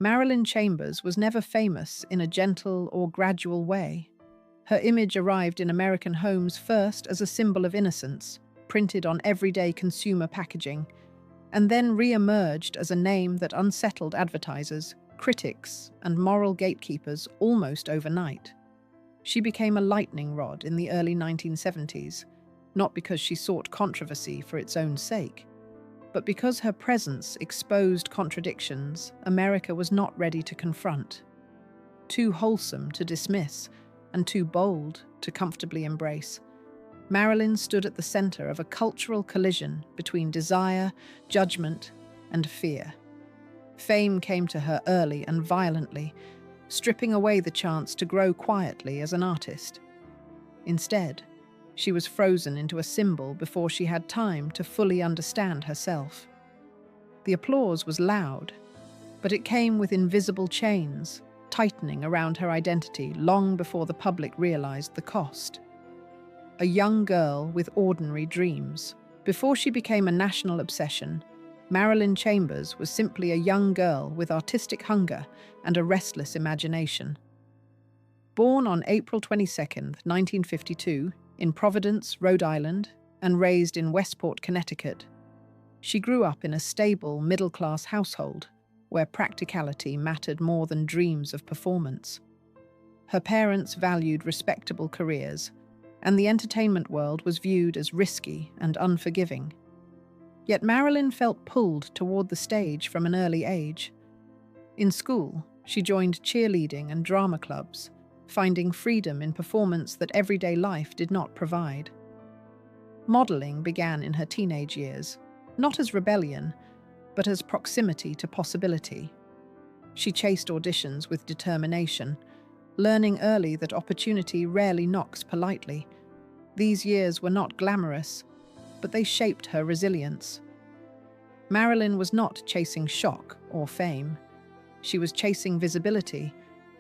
Marilyn Chambers was never famous in a gentle or gradual way. Her image arrived in American homes first as a symbol of innocence, printed on everyday consumer packaging, and then re-emerged as a name that unsettled advertisers, critics, and moral gatekeepers almost overnight. She became a lightning rod in the early 1970s, not because she sought controversy for its own sake, but because her presence exposed contradictions America was not ready to confront. Too wholesome to dismiss, and too bold to comfortably embrace, Marilyn stood at the center of a cultural collision between desire, judgment, and fear. Fame came to her early and violently, stripping away the chance to grow quietly as an artist. Instead, she was frozen into a symbol before she had time to fully understand herself. The applause was loud, but it came with invisible chains, tightening around her identity long before the public realized the cost. A young girl with ordinary dreams. Before she became a national obsession, Marilyn Chambers was simply a young girl with artistic hunger and a restless imagination. Born on April 22, 1952, in Providence, Rhode Island, and raised in Westport, Connecticut, she grew up in a stable, middle-class household where practicality mattered more than dreams of performance. Her parents valued respectable careers, and the entertainment world was viewed as risky and unforgiving. Yet Marilyn felt pulled toward the stage from an early age. In school, she joined cheerleading and drama clubs, finding freedom in performance that everyday life did not provide. Modeling began in her teenage years, not as rebellion, but as proximity to possibility. She chased auditions with determination, learning early that opportunity rarely knocks politely. These years were not glamorous, but they shaped her resilience. Marilyn was not chasing shock or fame. She was chasing visibility,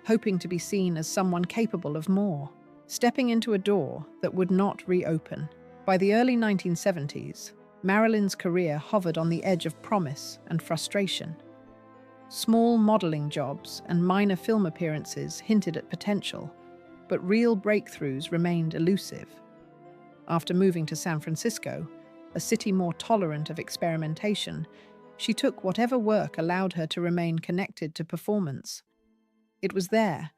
hoping to be seen as someone capable of more, stepping into a door that would not reopen. By the early 1970s, Marilyn's career hovered on the edge of promise and frustration. Small modeling jobs and minor film appearances hinted at potential, but real breakthroughs remained elusive. After moving to San Francisco, a city more tolerant of experimentation, she took whatever work allowed her to remain connected to performance. It was there,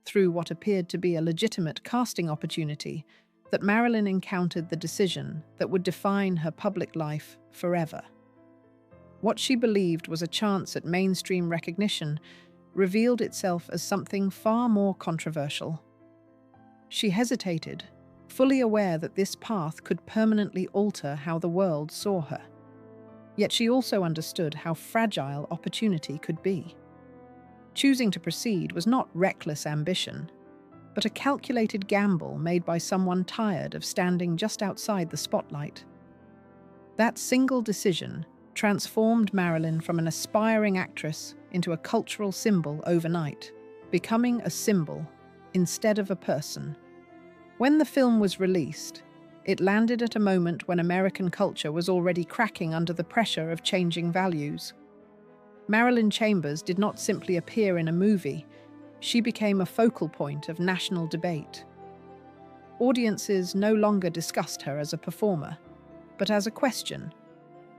through what appeared to be a legitimate casting opportunity, that Marilyn encountered the decision that would define her public life forever. What she believed was a chance at mainstream recognition revealed itself as something far more controversial. She hesitated, fully aware that this path could permanently alter how the world saw her. Yet she also understood how fragile opportunity could be. Choosing to proceed was not reckless ambition, but a calculated gamble made by someone tired of standing just outside the spotlight. That single decision transformed Marilyn from an aspiring actress into a cultural symbol overnight, becoming a symbol instead of a person. When the film was released, it landed at a moment when American culture was already cracking under the pressure of changing values. Marilyn Chambers did not simply appear in a movie, she became a focal point of national debate. Audiences no longer discussed her as a performer, but as a question,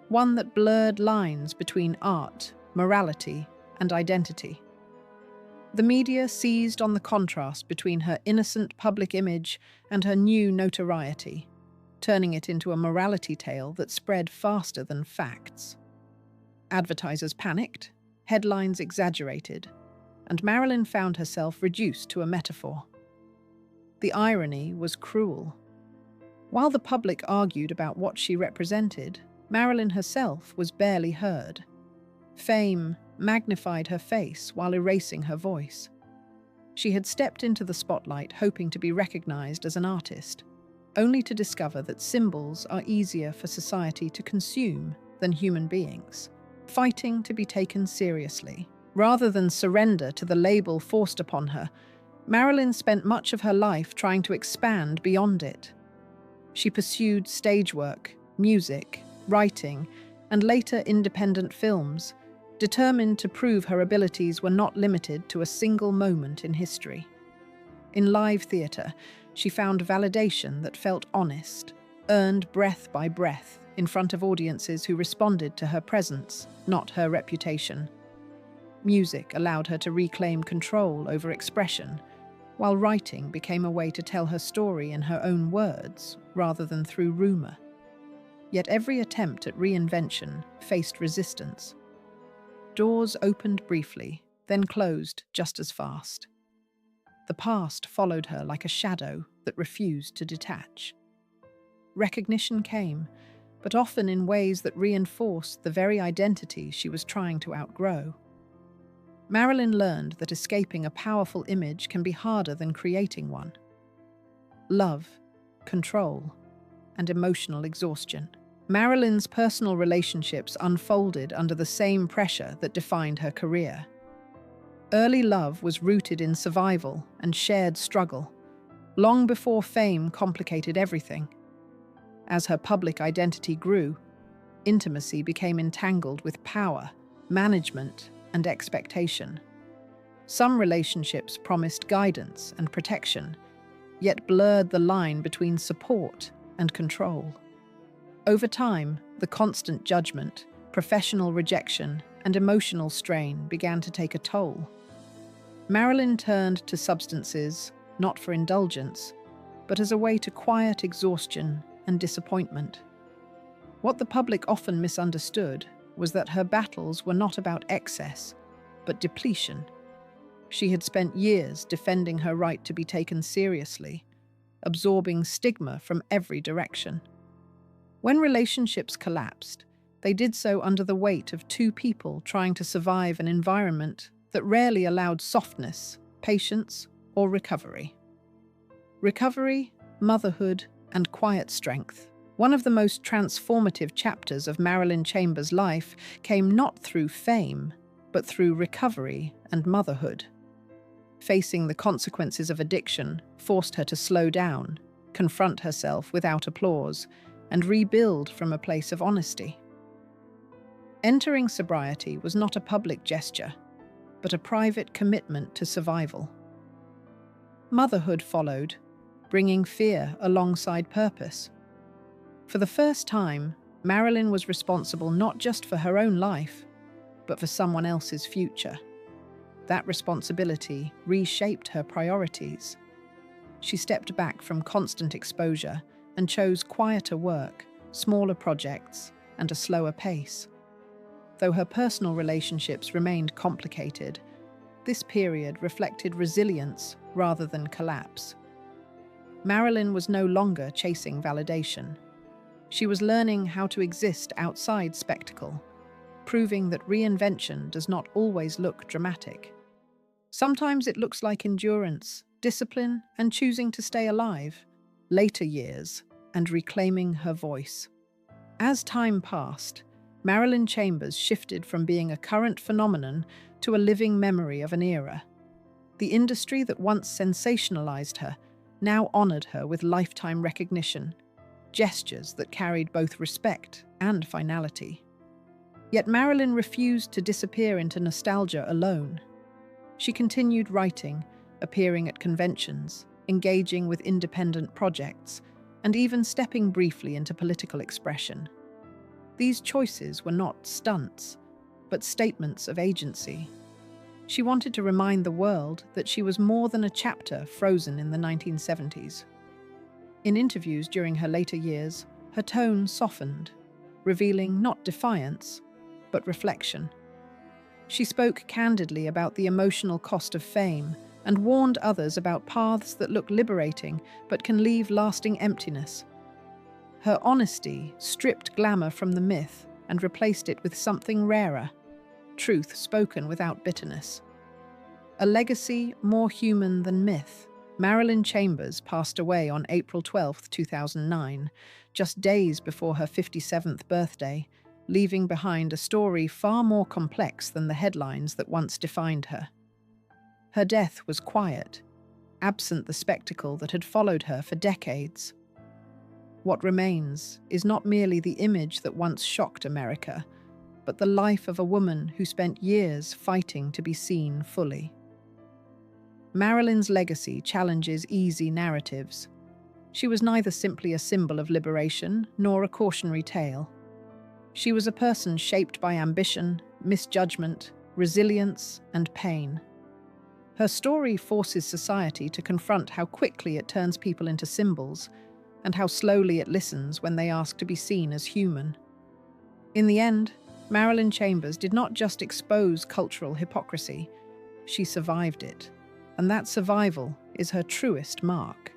one that blurred lines between art, morality, and identity. The media seized on the contrast between her innocent public image and her new notoriety, turning it into a morality tale that spread faster than facts. Advertisers panicked, headlines exaggerated, and Marilyn found herself reduced to a metaphor. The irony was cruel. While the public argued about what she represented, Marilyn herself was barely heard. Fame magnified her face while erasing her voice. She had stepped into the spotlight hoping to be recognized as an artist, only to discover that symbols are easier for society to consume than human beings, fighting to be taken seriously. Rather than surrender to the label forced upon her, Marilyn spent much of her life trying to expand beyond it. She pursued stage work, music, writing, and later independent films, determined to prove her abilities were not limited to a single moment in history. In live theatre, she found validation that felt honest, earned breath by breath in front of audiences who responded to her presence, not her reputation. Music allowed her to reclaim control over expression, while writing became a way to tell her story in her own words rather than through rumor. Yet every attempt at reinvention faced resistance. Doors opened briefly, then closed just as fast. The past followed her like a shadow that refused to detach. Recognition came, but often in ways that reinforced the very identity she was trying to outgrow. Marilyn learned that escaping a powerful image can be harder than creating one. Love, control, and emotional exhaustion. Marilyn's personal relationships unfolded under the same pressure that defined her career. Early love was rooted in survival and shared struggle, long before fame complicated everything. As her public identity grew, intimacy became entangled with power, management, and expectation. Some relationships promised guidance and protection, yet blurred the line between support and control. Over time, the constant judgment, professional rejection, and emotional strain began to take a toll. Marilyn turned to substances, not for indulgence, but as a way to quiet exhaustion and disappointment. What the public often misunderstood was that her battles were not about excess, but depletion. She had spent years defending her right to be taken seriously, absorbing stigma from every direction. When relationships collapsed, they did so under the weight of two people trying to survive an environment that rarely allowed softness, patience, or recovery. Recovery, motherhood, and quiet strength. One of the most transformative chapters of Marilyn Chambers' life came not through fame, but through recovery and motherhood. Facing the consequences of addiction forced her to slow down, confront herself without applause, and rebuild from a place of honesty. Entering sobriety was not a public gesture, but a private commitment to survival. Motherhood followed, bringing fear alongside purpose. For the first time, Marilyn was responsible not just for her own life, but for someone else's future. That responsibility reshaped her priorities. She stepped back from constant exposure and chose quieter work, smaller projects, and a slower pace. Though her personal relationships remained complicated, this period reflected resilience rather than collapse. Marilyn was no longer chasing validation. She was learning how to exist outside spectacle, proving that reinvention does not always look dramatic. Sometimes it looks like endurance, discipline, and choosing to stay alive. Later years, and reclaiming her voice. As time passed, Marilyn Chambers shifted from being a current phenomenon to a living memory of an era. The industry that once sensationalized her now honored her with lifetime recognition, gestures that carried both respect and finality. Yet Marilyn refused to disappear into nostalgia alone. She continued writing, appearing at conventions, engaging with independent projects, and even stepping briefly into political expression. These choices were not stunts, but statements of agency. She wanted to remind the world that she was more than a chapter frozen in the 1970s. In interviews during her later years, her tone softened, revealing not defiance, but reflection. She spoke candidly about the emotional cost of fame and warned others about paths that look liberating but can leave lasting emptiness. Her honesty stripped glamour from the myth and replaced it with something rarer, truth spoken without bitterness. A legacy more human than myth. Marilyn Chambers passed away on April 12, 2009, just days before her 57th birthday, leaving behind a story far more complex than the headlines that once defined her. Her death was quiet, absent the spectacle that had followed her for decades. What remains is not merely the image that once shocked America, but the life of a woman who spent years fighting to be seen fully. Marilyn's legacy challenges easy narratives. She was neither simply a symbol of liberation nor a cautionary tale. She was a person shaped by ambition, misjudgment, resilience, and pain. Her story forces society to confront how quickly it turns people into symbols and how slowly it listens when they ask to be seen as human. In the end, Marilyn Chambers did not just expose cultural hypocrisy, she survived it. And that survival is her truest mark.